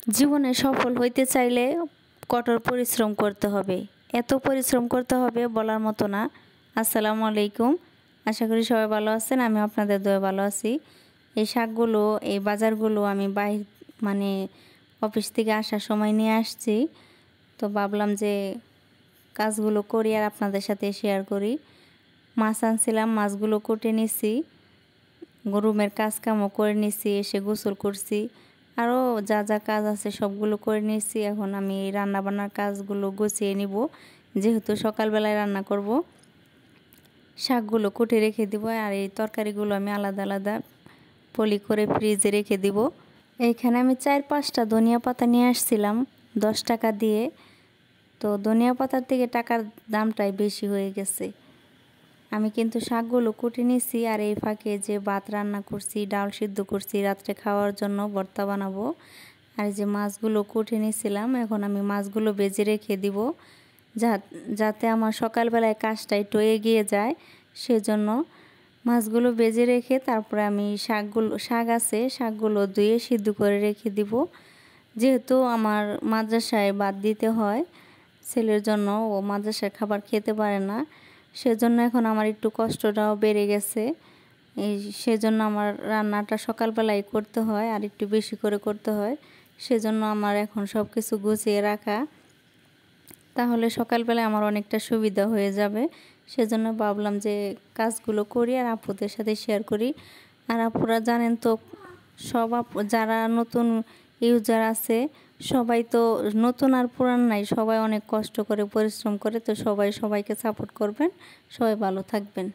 জীবনে সফল হইতে চাইলে কঠোর পরিশ্রম করতে হবে। এত পরিশ্রম করতে হবে বলার মতো না। আসসালামু আলাইকুম, আশা করি সবাই ভালো আছেন। আমি আপনাদের দোয়ায় ভালো আছি। এই শাকগুলো, এই বাজারগুলো আমি মানে অফিস থেকে আসার সময় নিয়ে আসছি। তো ভাবলাম যে কাজগুলো করি আর আপনাদের সাথে শেয়ার করি। মাছ আনছিলাম, মাছগুলো কুটে নিছি, রুমের কাজকামও করে নিছি, এসে গোসল করছি, আরও যা যা কাজ আছে সবগুলো করে নিয়েছি। এখন আমি এই রান্নাবান্নার কাজগুলো গুছিয়ে নিব, যেহেতু সকালবেলায় রান্না করব। শাকগুলো কুটে রেখে দিব, আর এই তরকারিগুলো আমি আলাদা আলাদা পলি করে ফ্রিজে রেখে দিব। এইখানে আমি 4-5টা ধনিয়া পাতা নিয়ে আসছিলাম 10 টাকা দিয়ে। তো ধনিয়া পাতার থেকে টাকার দামটাই বেশি হয়ে গেছে। আমি কিন্তু শাকগুলো কুটে নিছি, আর এই ফাঁকে যে ভাত রান্না করছি, ডাল সিদ্ধ করছি, রাত্রে খাওয়ার জন্য ভর্তা বানাবো। আর যে মাছগুলো কুটে নিয়েছিলাম, এখন আমি মাছগুলো ভেজে রেখে দিব, যাতে আমার সকালবেলায় কাজটা একটু এগিয়ে যায়। সেজন্য মাছগুলো ভেজে রেখে তারপরে আমি শাক আছে, শাকগুলো ধুয়ে সিদ্ধ করে রেখে দিব। যেহেতু আমার মাদ্রাসায় ভাত দিতে হয় ছেলের জন্য, ও মাদ্রাসার খাবার খেতে পারে না, সেজন্য এখন আমার একটু কষ্টটাও বেড়ে গেছে। সেজন্য আমার রান্নাটা সকালবেলায় করতে হয়, আর একটু বেশি করে করতে হয়। সেজন্য আমার এখন সব কিছু গুছিয়ে রাখা, তাহলে সকালবেলায় আমার অনেকটা সুবিধা হয়ে যাবে। সেজন্য ভাবলাম যে কাজগুলো করি আর আপুদের সাথে শেয়ার করি। আর আপুরা জানেন তো, সব যারা নতুন ইউজার আছে সবাই তো, নতুন আর পুরান নাই, সবাই অনেক কষ্ট করে পরিশ্রম করে। তো সবাই সবাইকে সাপোর্ট করবেন, সবাই ভালো থাকবেন।